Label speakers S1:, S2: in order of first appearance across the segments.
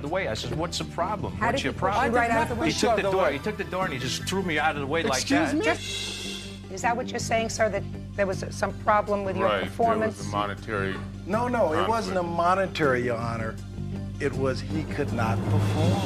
S1: the way. I said, what's the problem?
S2: How
S1: What's
S2: did
S1: your
S2: he push
S1: problem?
S2: you right out of the way?
S1: He took the door. He took the door and he just threw me out of the way like that.
S2: Excuse me? Is that what you're saying, sir, that there was some problem with your performance?
S3: There was a monetary
S4: No, it wasn't a monetary, Your Honor. It was he could not perform.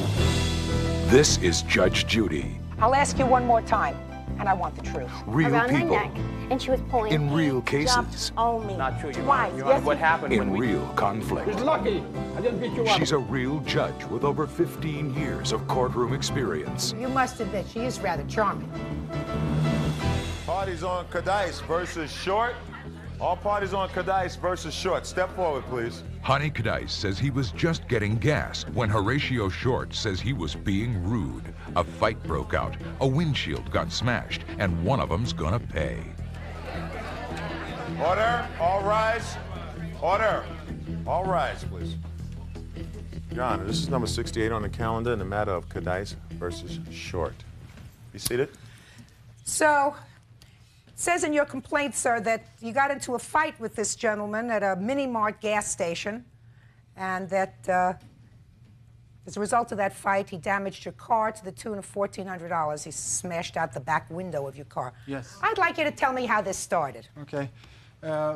S5: This is Judge Judy.
S2: I'll ask you one more time, and I want the truth.
S5: Real
S6: around
S5: people.
S6: her neck, and she was pulling
S5: In real
S6: hands,
S5: cases.
S6: jumped on me.
S1: Not true.
S6: Twice. Yes,
S1: What happened
S5: In
S1: when we...
S5: real conflict.
S7: He's lucky. I didn't beat you up.
S5: She's a real judge with over 15 years of courtroom experience.
S2: You must admit, she is rather charming.
S3: Parties on Cadice versus Short. All parties on Cadice versus Short. Step forward, please.
S5: Honey Cadice says he was just getting gassed when Horatio Short says he was being rude. A fight broke out, a windshield got smashed, and one of them's gonna pay.
S3: Order. All rise. Order. All rise, please. Your Honor, this is number 68 on the calendar in the matter of Cadice versus Short. Be seated.
S2: So, it says in your complaint, sir, that you got into a fight with this gentleman at a mini-mart gas station, and that as a result of that fight, he damaged your car to the tune of $1,400. He smashed out the back window of your car.
S8: Yes.
S2: I'd like you to tell me how this started.
S8: Okay.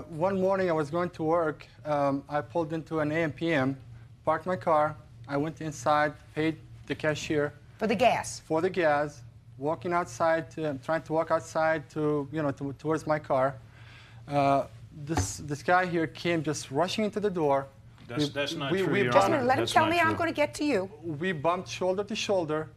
S8: One morning I was going to work. I pulled into an AM/PM, parked my car. I went inside, paid the cashier
S2: For the gas.
S8: for the gas, walking outside, trying to walk outside to, towards my car. This guy here came just rushing into the door.
S1: That's not true, Your
S2: Just a
S1: Honor.
S2: minute, let him
S1: That's
S2: tell
S1: not
S2: me, I'm
S1: true.
S2: going to get to you.
S8: We bumped shoulder to shoulder,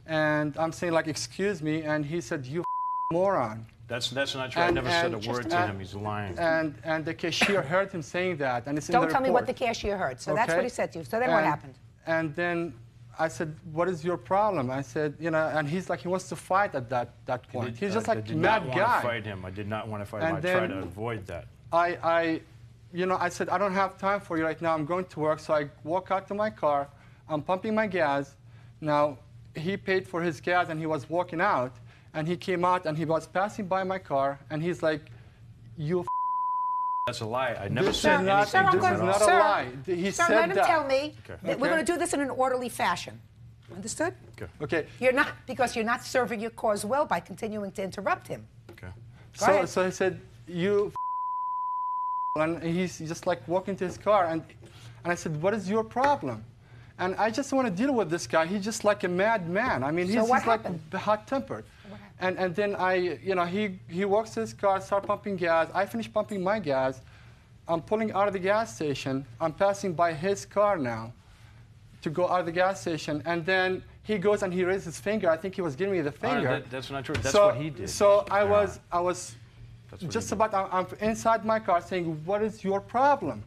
S8: and I'm saying, like, excuse me, and he said, you moron.
S1: That's not true. I never said a word to him. He's lying.
S8: And the cashier heard him saying that, and it's in the
S2: Don't tell me what the
S8: report.
S2: cashier heard. So that's
S8: Okay.
S2: what he said to you. So then what happened?
S8: And then I said, what is your problem? I said, and he's like, he wants to fight at that point. He's just like a mad
S1: I did not
S8: guy.
S1: want to fight him. I did not want to fight him.
S8: And
S1: I tried
S8: then
S1: to avoid that.
S8: I said, I don't have time for you right now. I'm going to work. So I walk out to my car. I'm pumping my gas. Now, he paid for his gas, and he was walking out. And he came out, and he was passing by my car. And he's like, you
S1: That's a lie. I never
S8: This
S1: said
S8: is not-
S1: anything.
S8: this is not a lie. He
S2: Sir,
S8: said
S2: let him
S8: that.
S2: tell me that we're
S8: Okay.
S2: going to do this in an orderly fashion. Understood?
S8: Okay.
S2: You're not, because you're not serving your cause well by continuing to interrupt him.
S1: Okay.
S2: Go ahead.
S8: So he said, you and he's just like walking to his car, and I said, what is your problem? And I just want to deal with this guy. He's just like a madman. I mean,
S2: So
S8: he's
S2: what
S8: just like
S2: happened?
S8: hot-tempered. And then he walks to his car, start pumping gas. I finish pumping my gas. I'm pulling out of the gas station. I'm passing by his car now to go out of the gas station. And then he goes and he raises his finger. I think he was giving me the finger.
S1: That's not true. That's what he did.
S8: So I was
S1: That's what
S8: just
S1: he did.
S8: about, I'm inside my car saying, what is your problem?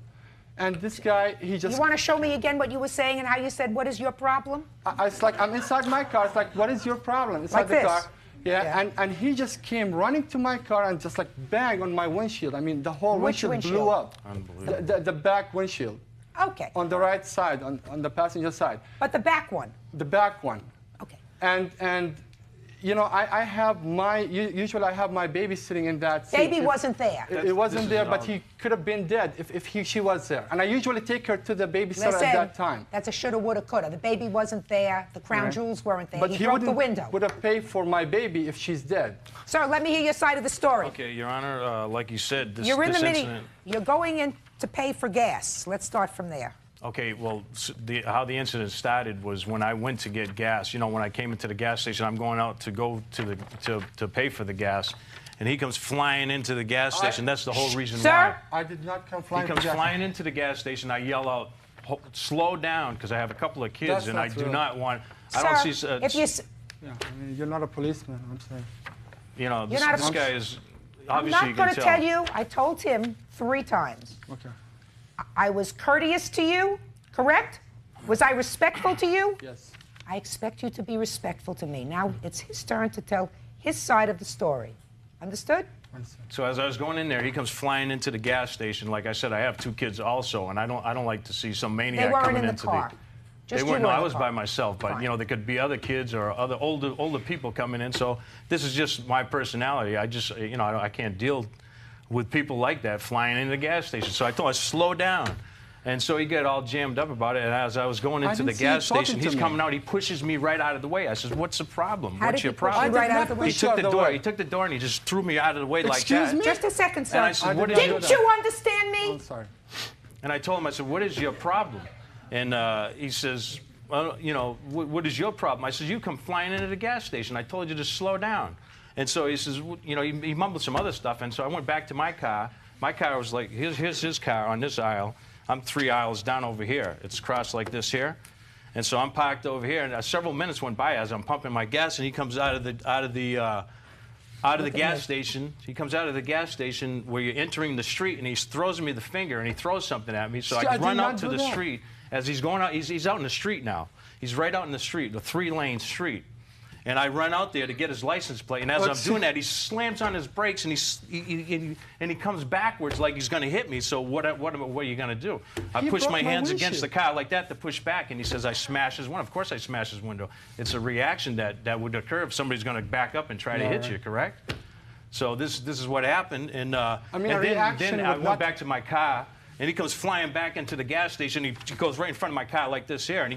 S8: And this guy, he just,
S2: You want to show me again what you were saying and how you said, what is your problem?
S8: it's like, I'm inside my car. It's like, what is your problem? Inside
S2: Like
S8: the
S2: this?
S8: car. Yeah,
S2: Yeah.
S8: And he just came running to my car and just like bang on my windshield. I mean, the whole
S2: Which
S8: windshield
S2: windshield?
S8: blew up.
S1: Unbelievable.
S8: The back windshield.
S2: Okay.
S8: On the right side, on the passenger side.
S2: But the back one.
S8: The back one.
S2: Okay.
S8: And I have usually I have my baby sitting in that seat.
S2: Baby wasn't there.
S8: It wasn't
S1: This
S8: there,
S1: is
S8: but
S1: all-
S8: he could have been dead if she was there. And I usually take her to the babysitter at that time.
S2: That's a shoulda, woulda, coulda. The baby wasn't there. The crown
S8: Right.
S2: jewels weren't there.
S8: But
S2: he
S8: he
S2: broke the
S8: would
S2: window.
S8: have paid for my baby if she's dead.
S2: Sir, let me hear your side of the story.
S1: Okay, Your Honor, like you said, this,
S2: You're in
S1: this
S2: the mini.
S1: incident...
S2: You're going in to pay for gas. Let's start from there.
S1: Okay, well, how the incident started was when I went to get gas. You know, when I came into the gas station, I'm going out to go to pay for the gas, and he comes flying into the gas station. That's the whole reason
S2: Sir?
S1: why.
S8: I did not come
S1: He
S8: flying.
S1: comes
S8: to
S1: flying into the gas station. I yell out, "Slow down," because I have a couple of kids,
S8: That's
S1: and
S8: not
S1: I do
S8: true.
S1: not want.
S2: Sir,
S1: I don't see.
S2: if you,
S8: Yeah, I mean, you're not a policeman. I'm saying.
S1: You know, this,
S2: You're not a
S1: this
S2: police-
S1: guy is
S2: I'm
S1: obviously.
S2: not going to
S1: you
S2: tell
S1: can
S2: you. I told him 3 times.
S8: Okay.
S2: I was courteous to you, correct? Was I respectful to you?
S8: Yes.
S2: I expect you to be respectful to me. Now it's his turn to tell his side of the story. Understood?
S1: So as I was going in there, he comes flying into the gas station. Like I said, I have 2 kids also, and I don't like to see some maniac
S2: They weren't
S1: coming
S2: in the
S1: into
S2: car. Just
S1: They
S2: you
S1: weren't. No,
S2: were in
S1: I
S2: the
S1: was
S2: car.
S1: by myself. But
S2: Fine.
S1: you know, there could be other kids or other older people coming in. So this is just my personality. I just I can't deal with people like that flying into the gas station. So I told him, slow down. And so he got all jammed up about it. And as I was going into the
S8: didn't see you
S1: gas
S8: talking
S1: station,
S8: to
S1: he's
S8: me.
S1: coming out. He pushes me right out of the way. I says, "What's the problem?
S2: How
S1: What's
S2: did
S1: your
S2: he push
S1: problem?"
S2: you right out of the way?
S1: He took the
S8: Out of the
S1: door.
S8: way.
S1: He took the door and he just threw me out of the way like
S8: Excuse
S1: that.
S8: me?
S2: Just a second, sir.
S1: And I said, "What is
S8: didn't
S1: your?"
S2: Didn't you understand me?
S8: I'm sorry.
S1: And I told him, I said, "What is your problem?" And he says, "Well, you know, what is your problem?" I said, "You come flying into the gas station. I told you to slow down." And so he says, you know, he mumbled some other stuff. And so I went back to my car. My car was like, here's his car on this aisle. I'm 3 aisles down over here. It's crossed like this here. And so I'm parked over here. And several minutes went by as I'm pumping my gas, and he comes out of the gas station. He comes out of the gas station where you're entering the street, and he throws me the finger, and he throws something at me. So I
S8: did
S1: run
S8: not
S1: out to
S8: do
S1: the
S8: that.
S1: street. As he's going out, he's out in the street now. He's right out in the street, the 3-lane street. And I run out there to get his license plate. And as I'm doing that, he slams on his brakes, and he comes backwards like he's going to hit me. So what are you going to do? I
S8: He
S1: push
S8: broke
S1: my
S8: my
S1: hands against the
S8: windshield.
S1: car like that to push back, and he says I smash his window. Of course I smash his window. It's a reaction that would occur if somebody's going to back up and try to hit you, correct? So this is what happened, and
S8: mean, a reaction
S1: then I
S8: would
S1: went
S8: not-
S1: back to my car, and he comes flying back into the gas station. He goes right in front of my car like this here, and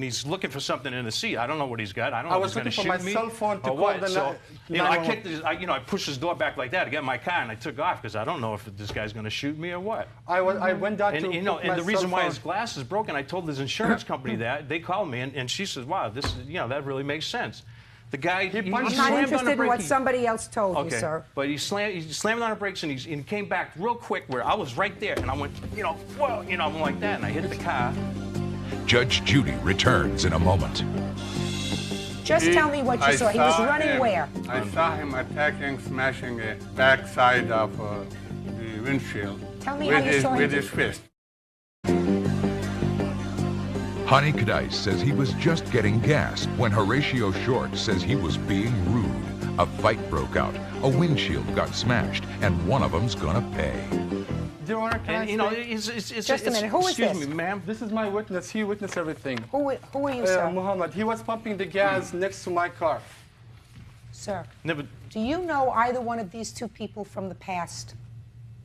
S1: he's looking for something in the seat. I don't know what he's got. I don't know if
S8: was
S1: he's going to
S8: looking for
S1: shoot
S8: my
S1: me
S8: cell phone to
S1: or
S8: call
S1: what.
S8: the
S1: So,
S8: ni-
S1: I
S8: 911.
S1: kicked his, I pushed his door back like that to get in my car, and I took off because I don't know if this guy's going to shoot me or what.
S8: I went down
S1: And
S8: to
S1: you know,
S8: put
S1: and
S8: my
S1: the reason
S8: cell
S1: why
S8: phone.
S1: his glass is broken, I told his insurance company that. They called me, and she says, "Wow, this is, you know, that really makes sense." The guy, he
S8: punched
S2: I'm not
S1: slammed on
S2: interested
S1: the
S2: in
S1: brake.
S2: what somebody else told you, sir.
S1: But he slammed on the brakes, and he came back real quick where I was right there, and I went, you know, whoa, you know, I'm like that, and I hit the car.
S5: Judge Judy returns in a moment.
S2: Just tell me what you saw. He was running where?
S9: I saw him attacking, smashing a back side of the windshield
S2: Tell me how you saw him
S9: with
S2: do-
S9: his fist.
S5: Honey Kadice says he was just getting gas when Horatio Short says he was being rude. A fight broke out, a windshield got smashed, and one of them's gonna pay.
S8: Your Honor, can I
S1: And, you know,
S8: speak?
S1: it's
S2: Just a minute. Who is
S1: excuse
S2: this?
S1: me, ma'am.
S8: This is my witness. He witnessed everything.
S2: Who are you, sir?
S8: Muhammad. He was pumping the gas next to my car.
S2: Sir,
S1: Never,
S2: do you know either one of these two people from the past?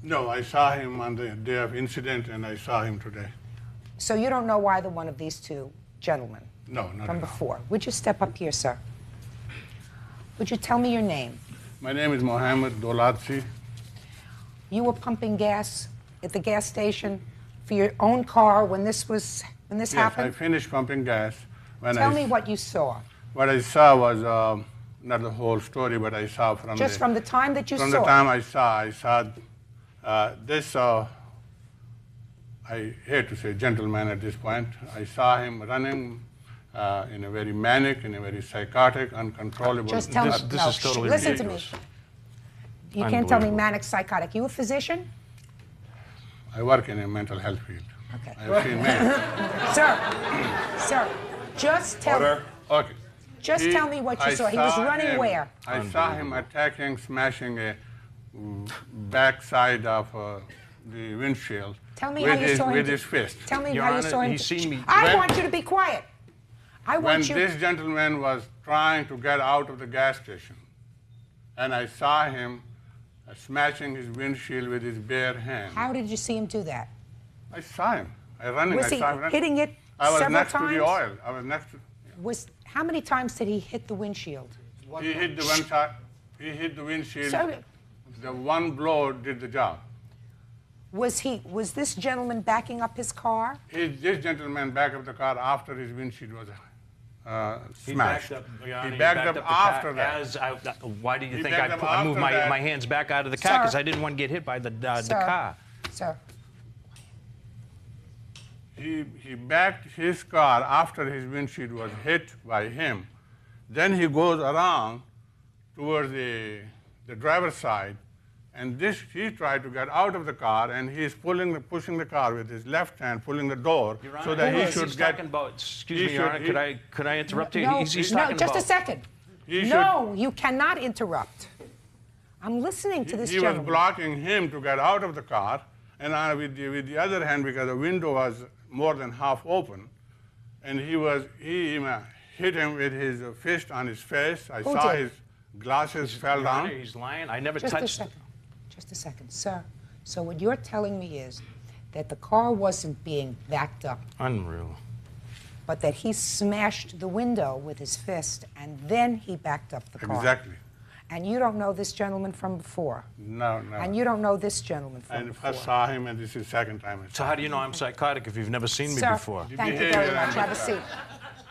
S9: No, I saw him on the day of incident, and I saw him today.
S2: So you don't know either one of these two gentlemen
S9: No, not
S2: from
S9: at all.
S2: before. Would you step up here, sir? Would you tell me your name?
S9: My name is Mohammed Dolatsi.
S2: You were pumping gas at the gas station for your own car when this
S9: Yes, I
S2: happened?
S9: finished pumping gas. When
S2: Tell me what you saw.
S9: What I saw was not the whole story, but I saw from
S2: Just from the time that you
S9: from
S2: saw.
S9: the time I saw this. I hate to say gentleman at this point. I saw him running in a very manic, in a very psychotic, uncontrollable.
S2: Just tell
S1: This-
S2: me.
S1: this
S2: no,
S1: is totally
S2: listen to me.
S1: ridiculous.
S2: You can't tell me
S1: Unbelievable.
S2: manic psychotic. You a physician?
S9: I work in a mental health field.
S2: Okay.
S9: I've seen many.
S2: Sir, just tell
S3: Order.
S9: Okay.
S2: Just tell me what you saw. He was running
S9: him-
S2: where?
S9: I saw him attacking, smashing a back side of the windshield
S2: Tell me
S9: with
S2: how you
S9: his,
S2: saw him.
S9: with
S2: do-
S9: his fist.
S2: Tell me
S1: Your
S2: how you
S1: Honor,
S2: saw him.
S1: he's seen me-
S2: I
S9: When-
S2: want you to be quiet. I
S9: When
S2: want you.
S9: this gentleman was trying to get out of the gas station, and I saw him smashing his windshield with his bare hand.
S2: How did you see him do that?
S9: I saw him. I running.
S2: Was
S9: I
S2: he
S9: saw him running.
S2: hitting it
S9: I was
S2: several
S9: next to
S2: times?
S9: the oil. I was next to.
S2: How many times did he hit the windshield?
S9: He hit the one side. He hit the windshield.
S2: So,
S9: The one blow did the job.
S2: was this gentleman backing up his car?
S9: This gentleman backed up the car after his windshield was smashed.
S1: Your Honor,
S9: He backed up
S1: the
S9: after
S1: car
S9: that.
S1: why do you
S9: He
S1: think
S9: backed up
S1: I moved
S9: after that.
S1: my hands back out of the car?
S2: Sir.
S1: Because I didn't want to get hit by the
S2: Sir.
S1: car.
S2: Sir,
S9: He backed his car after his windshield was hit by him. Then he goes around towards the driver's side, and he tried to get out of the car, and he's pushing the car with his left hand, pulling the door,
S1: Your Honor,
S9: so that he
S1: he's
S9: should get.
S1: talking about, excuse
S9: he
S1: me, Your
S9: should-
S1: Honor, could I interrupt you?
S2: no,
S1: He's
S2: no,
S1: talking
S2: just
S1: about,
S2: a second.
S9: He
S2: No, you cannot interrupt. I'm listening to this
S9: He was
S2: gentleman.
S9: blocking him to get out of the car, and with the other hand, because the window was more than half open, and he hit him with his fist on his face. I
S2: Who
S9: saw
S2: did?
S9: his glasses fell
S1: Your Honor,
S9: down.
S1: he's lying. I never
S2: Just a
S1: touched.
S2: second. Just a second, sir. So what you're telling me is that the car wasn't being backed up,
S1: Unreal.
S2: but that he smashed the window with his fist, and then he backed up the car.
S9: Exactly.
S2: And you don't know this gentleman from before.
S9: No, no.
S2: And you don't know this gentleman from
S9: I
S2: before.
S9: first saw him, and this is the second time I saw
S1: So how do you know I'm psychotic if you've never seen me
S2: Sir,
S1: before?
S2: thank you very much. Have a seat.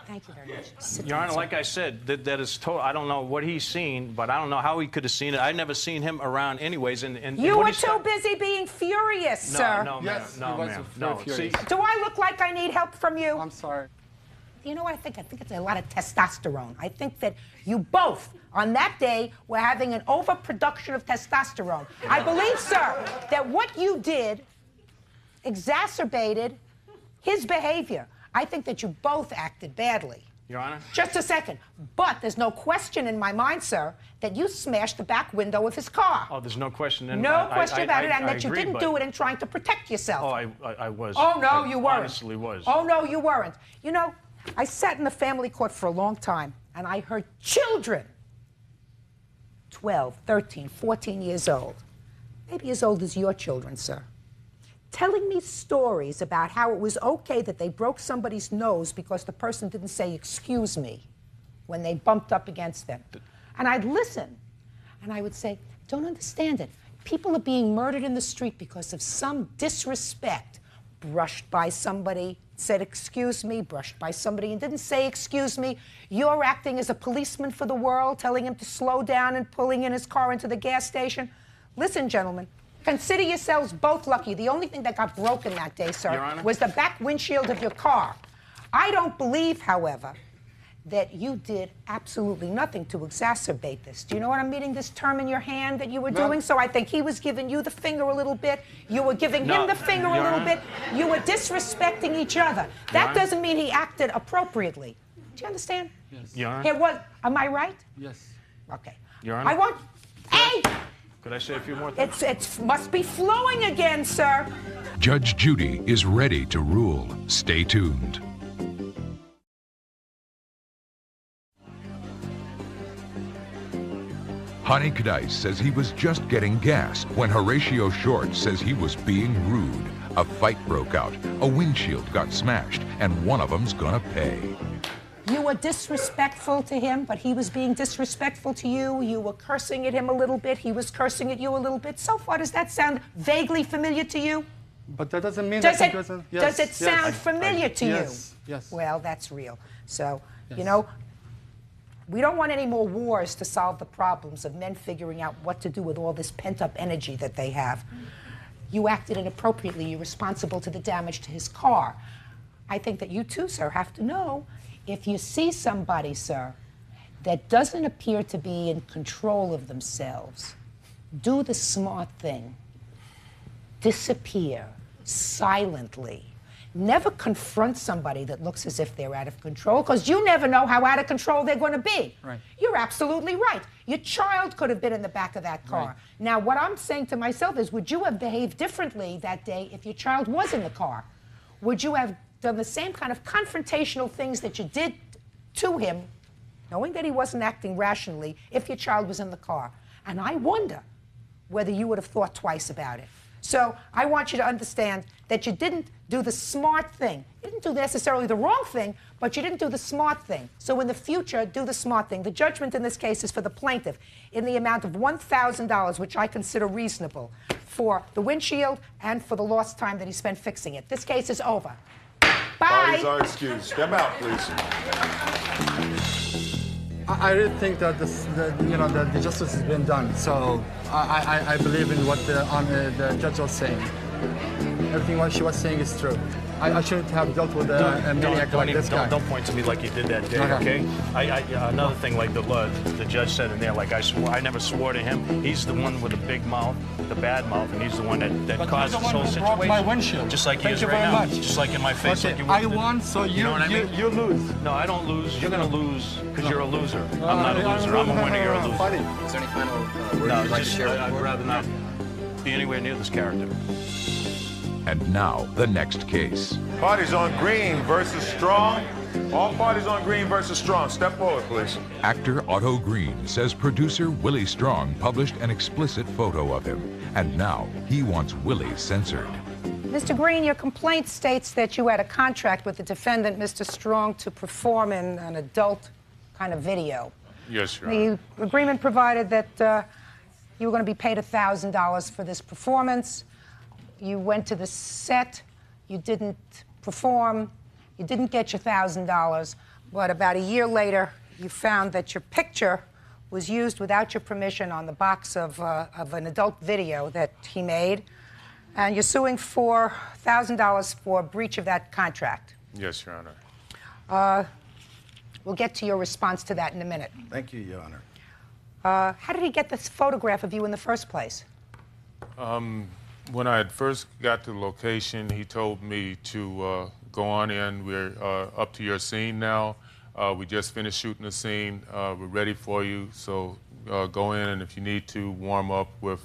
S2: Thank you very much. Sit
S1: Your
S2: down,
S1: Honor,
S2: sir.
S1: like I said, that is total. I don't know what he's seen, but I don't know how he could have seen it. I've never seen him around, anyways. And
S2: You
S1: what
S2: were
S1: he
S2: too
S1: said-
S2: busy being furious,
S1: No,
S2: sir.
S1: no, ma'am.
S8: Yes,
S1: No,
S8: he was
S1: ma'am.
S8: very
S1: No. See,
S8: furious.
S2: Do I look like I need help from you?
S8: I'm sorry.
S2: You know what I think? I think it's a lot of testosterone. I think that you both, on that day, were having an overproduction of testosterone. I believe, sir, that what you did exacerbated his behavior. I think that you both acted badly.
S1: Your Honor?
S2: Just a second. But there's no question in my mind, sir, that you smashed the back window of his car.
S1: Oh, there's no question. In
S2: No question about it, and
S1: I
S2: that you
S1: agree,
S2: didn't
S1: but-
S2: do it in trying to protect yourself.
S1: Oh, I was.
S2: Oh, no,
S1: I
S2: you weren't.
S1: honestly was.
S2: Oh, no, you weren't. You know, I sat in the family court for a long time, and I heard children, 12, 13, 14 years old, maybe as old as your children, sir, telling me stories about how it was okay that they broke somebody's nose because the person didn't say, "Excuse me," when they bumped up against them. And I'd listen, and I would say, "Don't understand it. People are being murdered in the street because of some disrespect." Brushed by somebody, said, "Excuse me," brushed by somebody and didn't say, "Excuse me." You're acting as a policeman for the world, telling him to slow down and pulling in his car into the gas station. Listen, gentlemen, consider yourselves both lucky. The only thing that got broken that day,
S1: Your
S2: sir,
S1: Honor?
S2: was the back windshield of your car. I don't believe, however, that you did absolutely nothing to exacerbate this. Do you know what I'm meaning? This term in your hand that you were doing? So I think he was giving you the finger a little bit. You were giving
S1: No,
S2: him the finger a
S1: Your
S2: little
S1: Honor.
S2: bit. You were disrespecting each other. That
S1: Honor.
S2: doesn't mean he acted appropriately. Do you understand?
S8: Yes.
S1: Your Honor?
S2: Here, what? Am I right?
S8: Yes.
S2: Okay.
S1: Your Honor?
S2: I want. Hey!
S1: Could I say a few more things?
S2: It must be flowing again, sir.
S5: Judge Judy is ready to rule. Stay tuned. Honey Kadice says he was just getting gas when Horatio Short says he was being rude. A fight broke out, a windshield got smashed, and one of them's gonna pay.
S2: You were disrespectful to him, but he was being disrespectful to you. You were cursing at him a little bit. He was cursing at you a little bit. So far, does that sound vaguely familiar to you?
S8: But that doesn't mean
S2: Does
S8: that
S2: it,
S8: he doesn't.
S2: does it
S8: Yes,
S2: sound
S8: yes.
S2: familiar to
S8: Yes,
S2: you?
S8: yes.
S2: Well, that's real. So, you
S8: Yes.
S2: know, we don't want any more wars to solve the problems of men figuring out what to do with all this pent-up energy that they have. You acted inappropriately. You're responsible to the damage to his car. I think that you too, sir, have to know, if you see somebody, sir, that doesn't appear to be in control of themselves, do the smart thing. Disappear silently. Never confront somebody that looks as if they're out of control, because you never know how out of control they're going to be.
S8: Right.
S2: You're absolutely right. Your child could have been in the back of that car.
S8: Right.
S2: Now, what I'm saying to myself is, would you have behaved differently that day if your child was in the car? Would you have done the same kind of confrontational things that you did to him, knowing that he wasn't acting rationally, if your child was in the car? And I wonder whether you would have thought twice about it. So I want you to understand that you didn't do the smart thing. You didn't do necessarily the wrong thing, but you didn't do the smart thing. So in the future, do the smart thing. The judgment in this case is for the plaintiff in the amount of $1,000, which I consider reasonable, for the windshield and for the lost time that he spent fixing it. This case is over. Bye.
S3: Parties are excused. Step out, please.
S8: I really think that that the justice has been done. So I believe in what the judge was saying. Everything what she was saying is true. I shouldn't have dealt with a maniac like this guy.
S1: Don't point to me like you did that day,
S8: Okay.
S1: okay? Another thing, like the judge said in there, like I never swore to him. He's the one with the big mouth, the bad mouth, and he's the one that
S8: But
S1: caused
S8: you're
S1: this
S8: the
S1: whole
S8: one who broke
S1: situation.
S8: my windshield.
S1: Just like he
S8: Thank
S1: is
S8: you
S1: right
S8: very
S1: now.
S8: much.
S1: Just like in my face, like
S8: Okay,
S1: you
S8: I
S1: did.
S8: won, so you
S1: know what I mean?
S8: you lose.
S1: No, I don't lose. You're gonna lose because you're a loser. I'm not a loser. I'm a winner. You're a loser.
S8: Funny.
S10: Is there any final words
S1: No,
S10: you'd like to
S1: just
S10: share with the
S1: I'd
S10: board?
S1: rather not be anywhere near this character.
S5: And now, the next case.
S3: Parties on green versus strong. All parties on green versus strong. Step forward, please.
S5: Actor Otto Green says producer Willie Strong published an explicit photo of him, and now he wants Willie censored.
S2: Mr. Green, your complaint states that you had a contract with the defendant, Mr. Strong, to perform in an adult kind of video.
S3: Yes, Your Honor.
S2: The agreement provided that you were going to be paid $1,000 for this performance. You went to the set, you didn't perform, you didn't get your $1,000, but about a year later, you found that your picture was used without your permission on the box of an adult video that he made, and you're suing for $1,000 for breach of that contract.
S3: Yes, Your Honor.
S2: We'll get to your response to that in a minute.
S4: Thank you, Your Honor.
S2: How did he get this photograph of you in the first place?
S3: When I had first got to the location, he told me to go on in. We're up to your scene now. We just finished shooting the scene. We're ready for you. So go in, and if you need to warm up with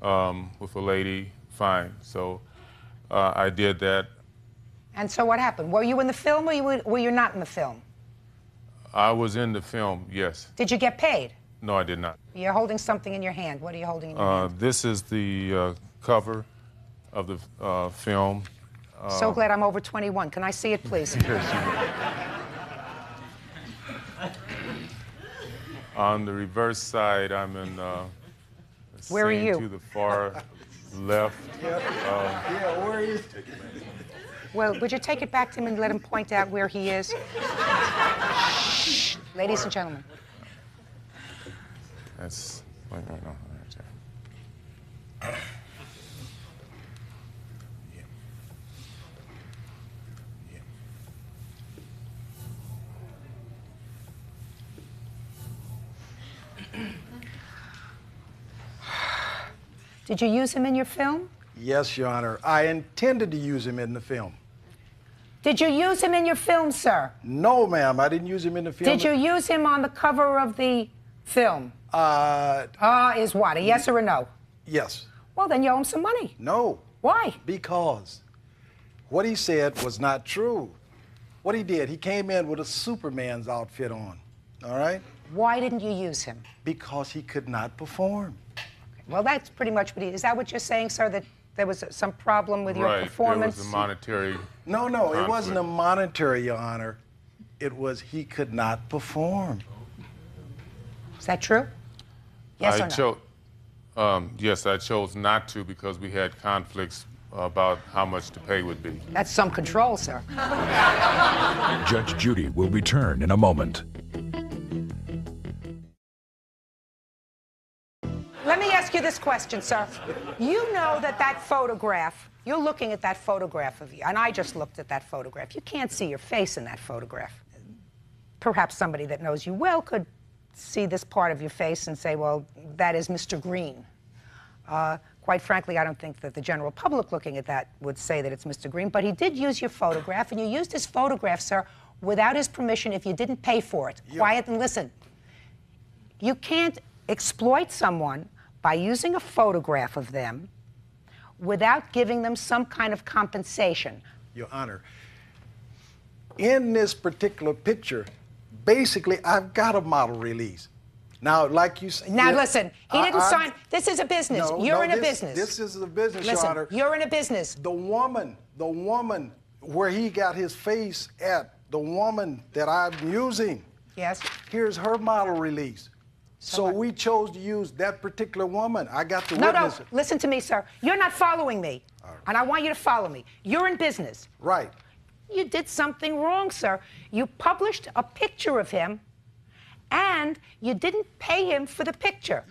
S3: a lady, fine. So I did that.
S2: And so what happened? Were you in the film or were you not in the film?
S3: I was in the film, yes.
S2: Did you get paid?
S3: No, I did not.
S2: You're holding something in your hand. What are you holding in your hand?
S3: This is the cover of the film.
S2: So glad I'm over 21. Can I see it, please?
S3: On the reverse side, I'm in
S2: Where are you?
S3: to the far left.
S4: Yeah, where is it?
S2: Well, would you take it back to him and let him point out where he is? Shh. Ladies and gentlemen.
S3: That's wait, no, right there. Yeah. Yeah.
S2: Did you use him in your film?
S4: Yes, Your Honor. I intended to use him in the film.
S2: Did you use him in your film, sir?
S4: No, ma'am, I didn't use him in the film.
S2: Did you use him on the cover of the film? Is what, a yes or a no?
S4: Yes.
S2: Well, then you owe him some money.
S4: No.
S2: Why?
S4: Because what he said was not true. What he did, he came in with a Superman's outfit on, all right?
S2: Why didn't you use him?
S4: Because he could not perform.
S2: Well, that's pretty much what he... Is that what you're saying, sir, that there was some problem with your
S3: Right,
S2: performance?
S3: there was a monetary
S4: No,
S3: conflict.
S4: it wasn't a monetary, Your Honor. It was he could not perform.
S2: Is that true? Yes or no?
S3: Yes, I chose not to because we had conflicts about how much the pay would be.
S2: That's some control, sir.
S5: Judge Judy will return in a moment.
S2: Let me ask you this question, sir. You know that photograph, you're looking at that photograph of you, and I just looked at that photograph. You can't see your face in that photograph. Perhaps somebody that knows you well could see this part of your face and say, well, that is Mr. Green. Quite frankly, I don't think that the general public looking at that would say that it's Mr. Green, but he did use your photograph, and you used his photograph, sir, without his permission if you didn't pay for it. Yep. Quiet and listen. You can't exploit someone by using a photograph of them without giving them some kind of compensation.
S4: Your Honor, in this particular picture, basically, I've got a model release. Now, like you said...
S2: Now, listen, he didn't sign... This is a business. You're in a business.
S4: This is a business,
S2: listen,
S4: Your Honor.
S2: You're in a business.
S4: The woman where he got his face at, the woman that I'm using,
S2: yes,
S4: here's her model release. So we chose to use that particular woman. I got to witness it.
S2: No, listen to me, sir. You're not following me, and I want you to follow me. You're in business.
S4: Right.
S2: You did something wrong, sir. You published a picture of him, and you didn't pay him for the picture.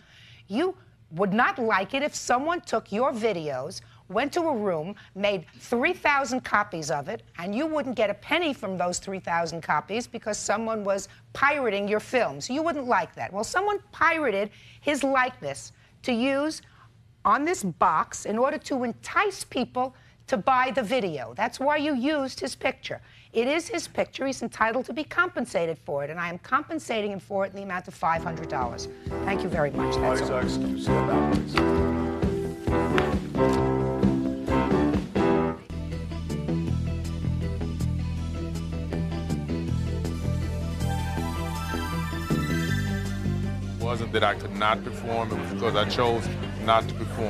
S2: You would not like it if someone took your videos, went to a room, made 3,000 copies of it, and you wouldn't get a penny from those 3,000 copies because someone was pirating your films. You wouldn't like that. Well, someone pirated his likeness to use on this box in order to entice people to buy the video. That's why you used his picture. It is his picture. He's entitled to be compensated for it, and I am compensating him for it in the amount of $500. Thank you very much. That's all.
S3: Excuse. Step out, please. It wasn't that I could not perform, it was because I chose not to perform.